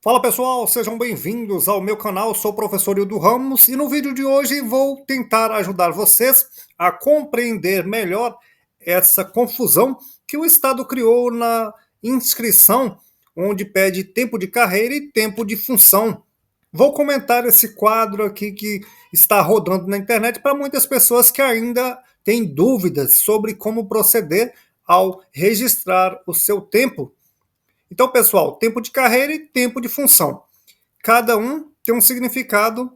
Fala pessoal, sejam bem-vindos ao meu canal. Sou o professor Hildo Ramos e no vídeo de hoje vou tentar ajudar vocês a compreender melhor essa confusão que o Estado criou na inscrição, onde pede tempo de carreira e tempo de função. Vou comentar esse quadro aqui que está rodando na internet para muitas pessoas que ainda têm dúvidas sobre como proceder ao registrar o seu tempo. Então, pessoal, tempo de carreira e tempo de função. Cada um tem um significado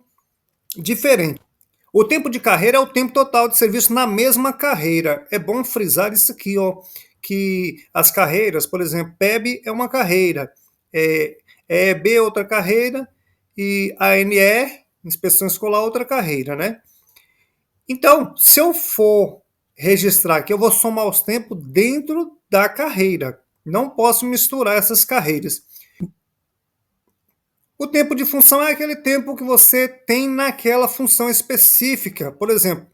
diferente. O tempo de carreira é o tempo total de serviço na mesma carreira. É bom frisar isso aqui, ó, que as carreiras, por exemplo, PEB é uma carreira, EEB é outra carreira e ANE, Inspeção Escolar, outra carreira, né? Então, se eu for registrar aqui, eu vou somar os tempos dentro da carreira. Não posso misturar essas carreiras. O tempo de função é aquele tempo que você tem naquela função específica. Por exemplo,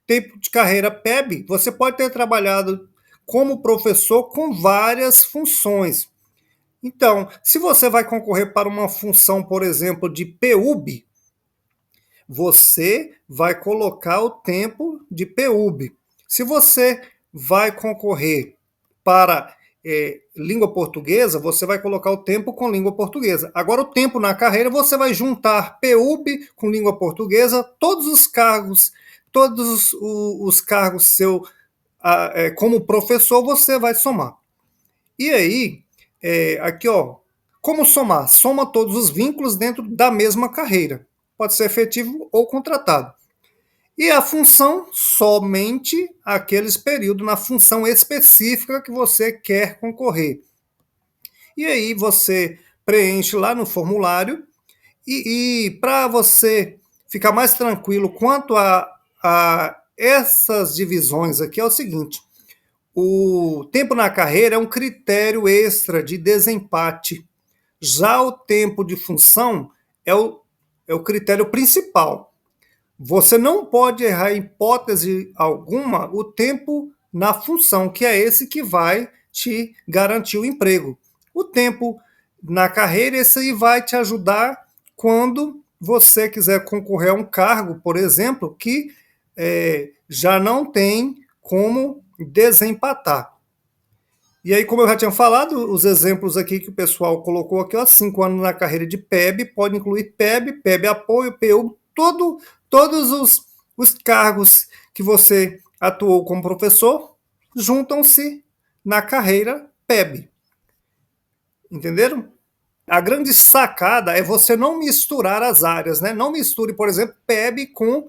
tempo de carreira PEB, você pode ter trabalhado como professor com várias funções. Então, se você vai concorrer para uma função, por exemplo, de PUB, você vai colocar o tempo de PUB. Se você vai concorrer para língua portuguesa, você vai colocar o tempo com língua portuguesa. Agora, o tempo na carreira, você vai juntar PUB com língua portuguesa, todos os cargos, todos os cargos seu como professor, você vai somar. E aí, aqui, ó, como somar? Soma todos os vínculos dentro da mesma carreira. Pode ser efetivo ou contratado. E a função, somente aqueles períodos na função específica que você quer concorrer. E aí você preenche lá no formulário e para você ficar mais tranquilo quanto a essas divisões aqui é o seguinte: o tempo na carreira é um critério extra de desempate. Já o tempo de função é o critério principal. Você não pode errar em hipótese alguma o tempo na função, que é esse que vai te garantir o emprego. O tempo na carreira, esse aí vai te ajudar quando você quiser concorrer a um cargo, por exemplo, que já não tem como desempatar. E aí, como eu já tinha falado, os exemplos aqui que o pessoal colocou aqui, ó, 5 anos na carreira de PEB, pode incluir PEB, PEB apoio, PU, todos os cargos que você atuou como professor juntam-se na carreira PEB. Entenderam? A grande sacada é você não misturar as áreas, né? Não misture, por exemplo, PEB com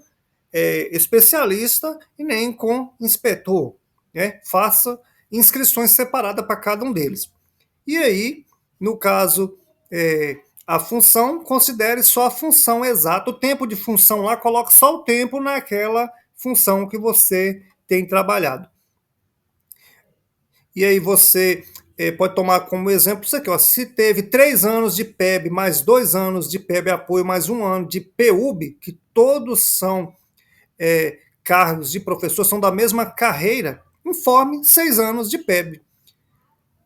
especialista e nem com inspetor, né? Faça inscrições separadas para cada um deles. E aí, no caso, a função, considere só a função exata. O tempo de função lá, coloque só o tempo naquela função que você tem trabalhado. E aí você pode tomar como exemplo isso aqui, ó, se teve 3 anos de PEB, mais 2 anos de PEB apoio, mais 1 ano de PUB, que todos são cargos de professor, são da mesma carreira, informe 6 anos de PEB.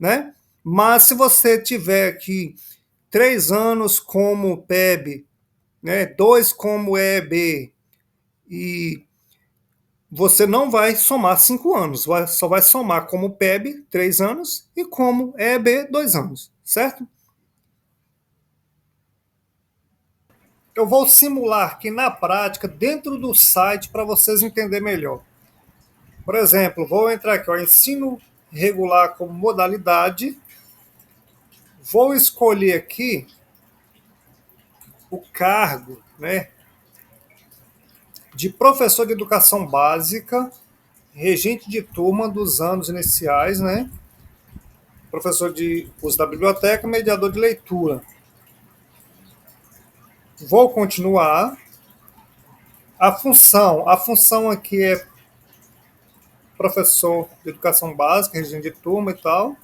Né? Mas se você tiver aqui 3 anos como PEB, né, 2 como EB, e você não vai somar 5 anos, só vai somar como PEB 3 anos e como EB 2 anos, certo? Eu vou simular aqui na prática, dentro do site, para vocês entenderem melhor. Por exemplo, vou entrar aqui, ó, ensino regular como modalidade, vou escolher aqui o cargo, né, de professor de educação básica, regente de turma dos anos iniciais, né? Professor de uso da biblioteca, mediador de leitura. Vou continuar. A função aqui é professor de educação básica, regente de turma e tal.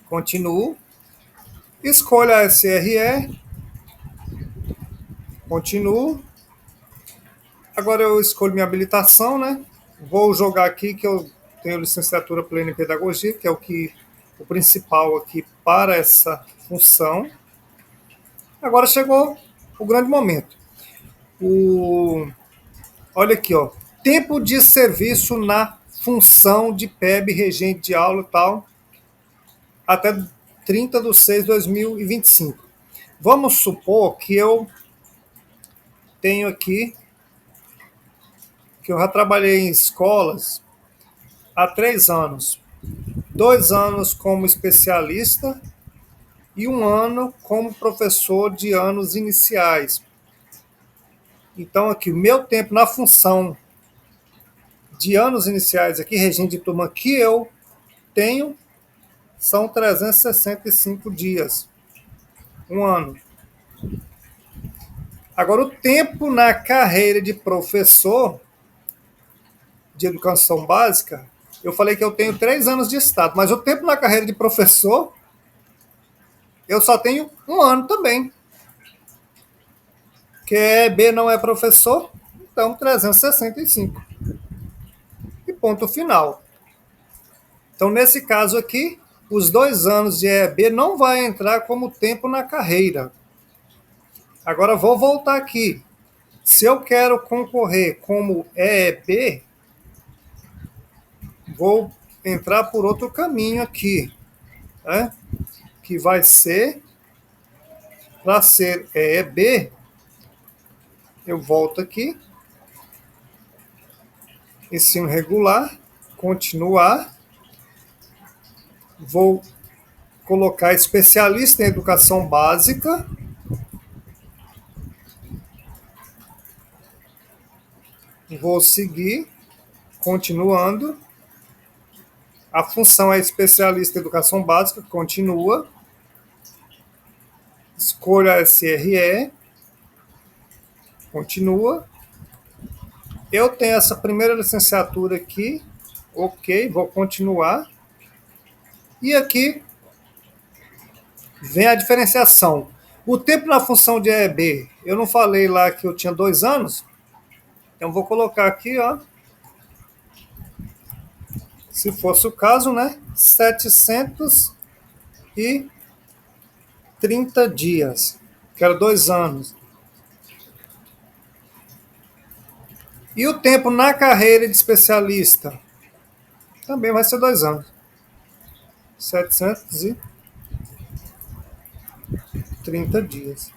Continuo. Escolha a SRE. Continuo. Agora eu escolho minha habilitação, né? Vou jogar aqui que eu tenho licenciatura plena em pedagogia, que é o principal aqui para essa função. Agora chegou o grande momento. Olha aqui, ó. Tempo de serviço na função de PEB, regente de aula e tal, até 30/6/2025. Vamos supor que eu tenho aqui, que eu já trabalhei em escolas há 3 anos. 2 anos como especialista e 1 ano como professor de anos iniciais. Então, aqui, o meu tempo na função de anos iniciais aqui, regente de turma que eu tenho, são 365 dias, 1 ano. Agora, o tempo na carreira de professor de educação básica, eu falei que eu tenho 3 anos de estado, mas o tempo na carreira de professor, eu só tenho 1 ano também. Que é B não é professor, então 365. E ponto final. Então, nesse caso aqui, os 2 anos de EB não vai entrar como tempo na carreira. Agora, vou voltar aqui. Se eu quero concorrer como EB, vou entrar por outro caminho aqui, né? Que vai ser, para ser EB, eu volto aqui, ensino regular, continuar, vou colocar especialista em educação básica, vou seguir, continuando. A função é especialista em educação básica, continua. Escolha a SRE, continua. Eu tenho essa primeira licenciatura aqui, ok, vou continuar. E aqui vem a diferenciação. O tempo na função de EB, eu não falei lá que eu tinha 2 anos, então vou colocar aqui, ó, se fosse o caso, né, 730 dias, que era 2 anos. E o tempo na carreira de especialista também vai ser 2 anos. 730 dias.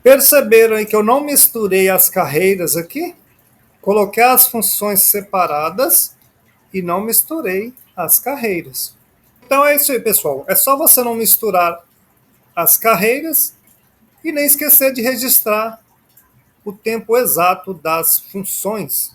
Perceberam aí que eu não misturei as carreiras aqui? Coloquei as funções separadas e não misturei as carreiras. Então é isso aí, pessoal. É só você não misturar as carreiras e nem esquecer de registrar o tempo exato das funções.